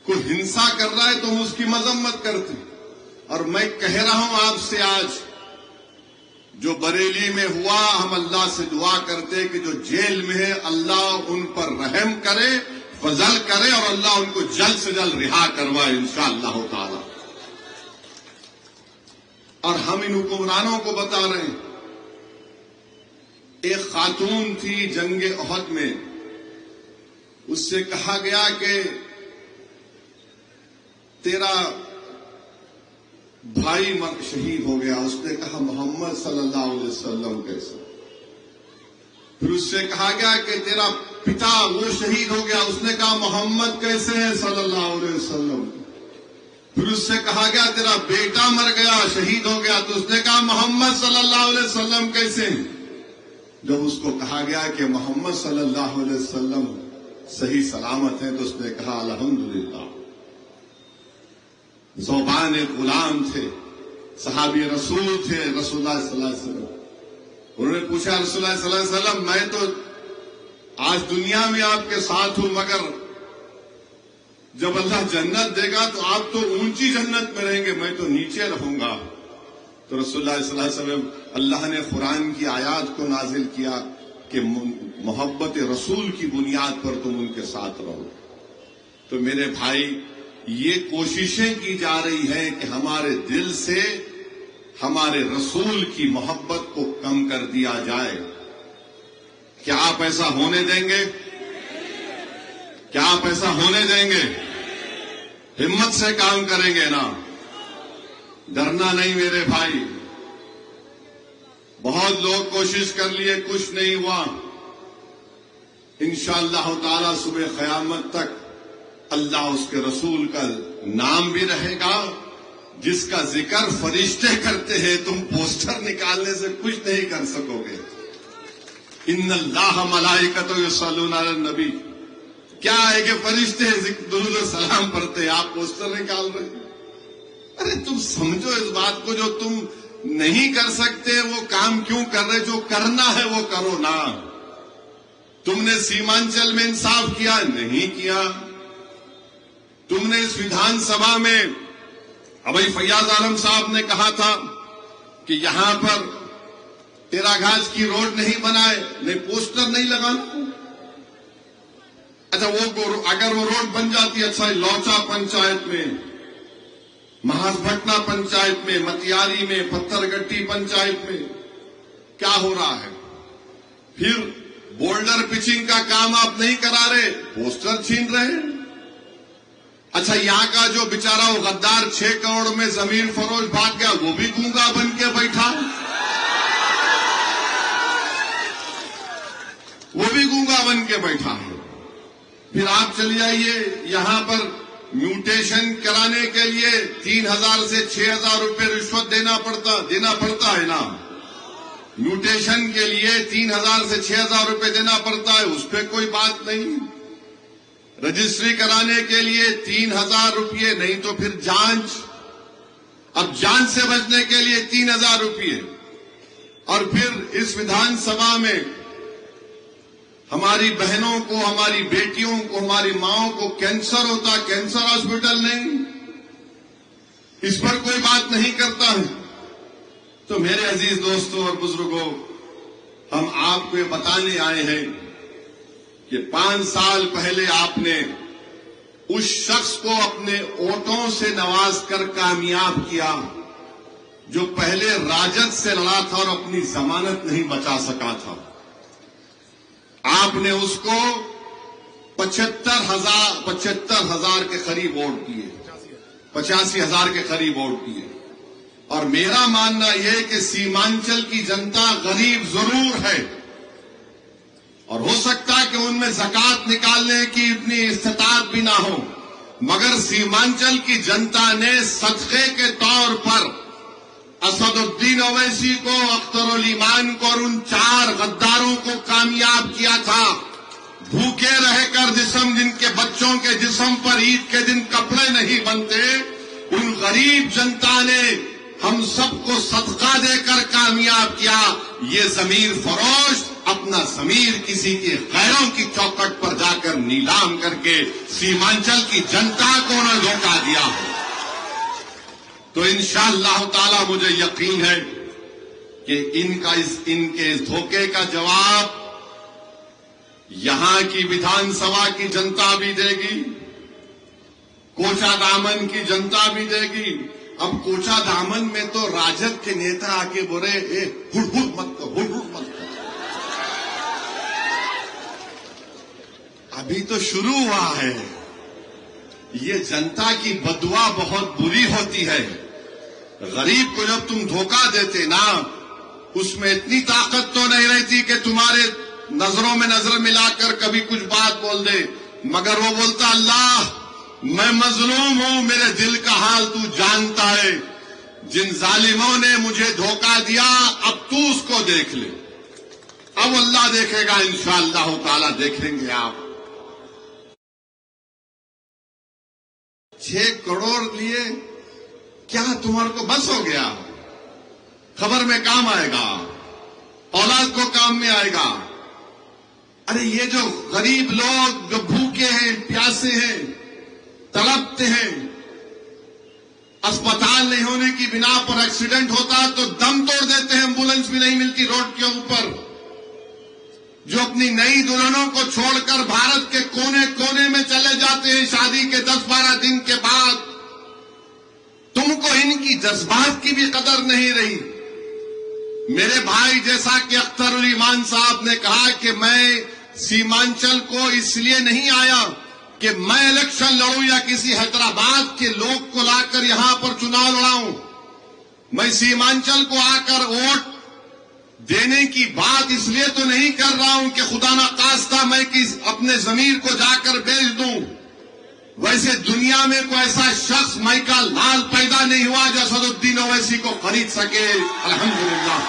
کوئی ہنسا کر رہا ہے تو ہم اس کی مذمت کرتے ہیں. اور میں کہہ رہا ہوں آپ سے آج جو بریلی میں ہوا، ہم اللہ سے دعا کرتے کہ جو جیل میں ہے اللہ ان پر رحم کرے، فضل کرے، اور اللہ ان کو جلد سے جلد رہا کروائے انشاءاللہ تعالی. اور ہم ان حکمرانوں کو بتا رہے ہیں. ایک خاتون تھی جنگ احد میں، اس سے کہا گیا کہ تیرا بھائی شہید ہو گیا. اس نے کہا محمد صلی اللہ علیہ وسلم کیسے؟ پھر اس سے کہا گیا کہ تیرا پتا وہ شہید ہو گیا. اس نے کہا محمد کیسے ہے صلی اللہ علیہ وسلم. پھر اس سے کہا گیا تیرا بیٹا مر گیا، شہید ہو گیا. تو اس نے کہا محمد صلی اللہ علیہ وسلم کیسے ہیں؟ جب اس کو کہا گیا کہ محمد صلی اللہ علیہ وسلم صحیح سلامت ہیں تو اس نے کہا الحمدللہ. ذوبان غلام تھے، صحابی رسول تھے رسول اللہ صلی اللہ علیہ وسلم. انہوں نے پوچھا رسول اللہ صلی اللہ علیہ وسلم میں تو آج دنیا میں آپ کے ساتھ ہوں، مگر جب اللہ جنت دے گا تو آپ تو اونچی جنت میں رہیں گے، میں تو نیچے رہوں گا. تو رسول اللہ صلی اللہ علیہ وسلم اللہ نے قرآن کی آیات کو نازل کیا کہ محبت رسول کی بنیاد پر تم ان کے ساتھ رہو. تو میرے بھائی یہ کوششیں کی جا رہی ہیں کہ ہمارے دل سے ہمارے رسول کی محبت کو کم کر دیا جائے. کیا آپ ایسا ہونے دیں گے؟ کیا آپ ایسا ہونے دیں گے؟ ہمت سے کام کریں گے نا، ڈرنا نہیں میرے بھائی. بہت لوگ کوشش کر لیے، کچھ نہیں ہوا. انشاءاللہ تعالی صبح قیامت تک اللہ اس کے رسول کا نام بھی رہے گا جس کا ذکر فرشتے کرتے ہیں. تم پوسٹر نکالنے سے کچھ نہیں کر سکو گے. ان اللہ ملائکۃ یصلون علی النبی، کیا ہے کہ فرشتے درود و سلام پڑھتے ہیں، آپ پوسٹر نکال رہے ہیں. ارے تم سمجھو اس بات کو، جو تم نہیں کر سکتے وہ کام کیوں کر رہے؟ جو کرنا ہے وہ کرو نا. تم نے سیمانچل میں انصاف کیا؟ نہیں کیا. تم نے اس ودھان سبھا میں ابھی فیاض عالم صاحب نے کہا تھا کہ یہاں پر تیرا گھاس کی روڈ نہیں بنائے، نہیں پوسٹر نہیں لگانا. اچھا وہ اگر وہ روڈ بن جاتی، اچھا لوچا پنچایت میں، مہاس بھٹنا پنچایت میں، متیاری میں، پتھر گٹی پنچایت میں کیا ہو رہا ہے؟ پھر بولڈر پچنگ کا کام آپ نہیں کرا رہے، پوسٹر چھین رہے ہیں. اچھا یہاں کا جو بیچارہ وہ غدار 6 کروڑ میں زمین فروش بھاگ گیا، وہ بھی گونگا بن کے بیٹھا، وہ بھی گونگا بن کے بیٹھا ہے. پھر آپ چلی جائیے یہاں پر میوٹیشن کرانے کے لیے 3000 سے 6000 روپے رشوت دینا پڑتا ہے نا. میوٹیشن کے لیے 3000 سے 6000 روپے دینا پڑتا ہے، اس پہ کوئی بات نہیں. رجسٹری کرانے کے لیے 3000 روپے، نہیں تو پھر جانچ. اب جانچ سے بچنے کے لیے 3000 روپے. اور پھر اس ودھان سبھا میں ہماری بہنوں کو، ہماری بیٹیوں کو، ہماری ماؤں کو کینسر ہوتا، کینسر ہاسپٹل نہیں، اس پر کوئی بات نہیں کرتا ہے. تو میرے عزیز دوستوں اور بزرگوں، ہم آپ کو یہ بتانے آئے ہیں کہ 5 سال پہلے آپ نے اس شخص کو اپنے ووٹوں سے نواز کر کامیاب کیا جو پہلے راجد سے لڑا تھا اور اپنی ضمانت نہیں بچا سکا تھا. آپ نے اس کو 75,000 کے قریب ووٹ دیے، 85,000 کے قریب ووٹ دیے. اور میرا ماننا یہ کہ سیمانچل کی جنتا غریب ضرور ہے، اور ہو سکتا ہے کہ ان میں زکوٰۃ نکالنے کی اتنی استطاعت بھی نہ ہو، مگر سیمانچل کی جنتا نے صدقے کے طور پر اسد الدین اویسی کو، اختر الایمان کو اور ان 4 غداروں کو کامیاب کیا تھا. بھوکے رہ کر جن کے بچوں کے جسم پر عید کے دن کپڑے نہیں بنتے، ان غریب جنتا نے ہم سب کو صدقہ دے کر کامیاب کیا. یہ ضمیر فروش اپنا ضمیر کسی کے غیروں کی چوکٹ پر جا کر نیلام کر کے سیمانچل کی جنتا کو نہ دھوکہ دیا ہو، تو انشاءاللہ تعالی مجھے یقین ہے کہ ان کے اس دھوکے کا جواب یہاں کی ویدھان سبھا کی جنتا بھی دے گی، کوچا دامن کی جنتا بھی دے گی۔ اب کوچا دامن میں تو راجد کے نیتا آ کے بولے ہڑ ہڑ مت کرو، ہڑ ہڑ مت کرو۔ ابھی تو شروع ہوا ہے۔ یہ جنتا کی بددعا بہت بری ہوتی ہے۔ غریب کو جب تم دھوکہ دیتے نا، اس میں اتنی طاقت تو نہیں رہتی کہ تمہارے نظروں میں نظر ملا کر کبھی کچھ بات بول دے، مگر وہ بولتا اللہ میں مظلوم ہوں، میرے دل کا حال تو جانتا ہے، جن ظالموں نے مجھے دھوکہ دیا اب تو اس کو دیکھ لے۔ اب اللہ دیکھے گا انشاءاللہ تعالی، دیکھیں گے آپ۔ 6 کروڑ لیے کیا تمہارے کو بس ہو گیا؟ خبر میں کام آئے گا، اولاد کو کام میں آئے گا۔ ارے یہ جو غریب لوگ جو بھوکے ہیں، پیاسے ہیں، تڑپتے ہیں، اسپتال نہیں ہونے کی بنا پر ایکسیڈنٹ ہوتا تو دم توڑ دیتے ہیں، ایمبولینس بھی نہیں ملتی روڈ کے اوپر، جو اپنی نئی دلہنوں کو چھوڑ کر بھارت کے کونے کونے میں چلے جاتے ہیں شادی کے 10-12 دن کے بعد، تم کو ان کی جذبات کی بھی قدر نہیں رہی۔ میرے بھائی جیسا کہ اختر الایمان صاحب نے کہا کہ میں سیمانچل کو اس لیے نہیں آیا کہ میں الیکشن لڑوں یا کسی حیدرآباد کے لوگ کو لا کر یہاں پر چناؤ لڑاؤں، میں سیمانچل کو آ کر ووٹ دینے کی بات اس لیے تو نہیں کر رہا ہوں کہ خدا نخواستہ میں اپنے ضمیر کو جا کر بیچ دوں۔ ویسے دنیا میں کوئی ایسا شخص مائی کا لال پیدا نہیں ہوا جو اسد الدین اویسی کو خرید سکے، الحمدللہ۔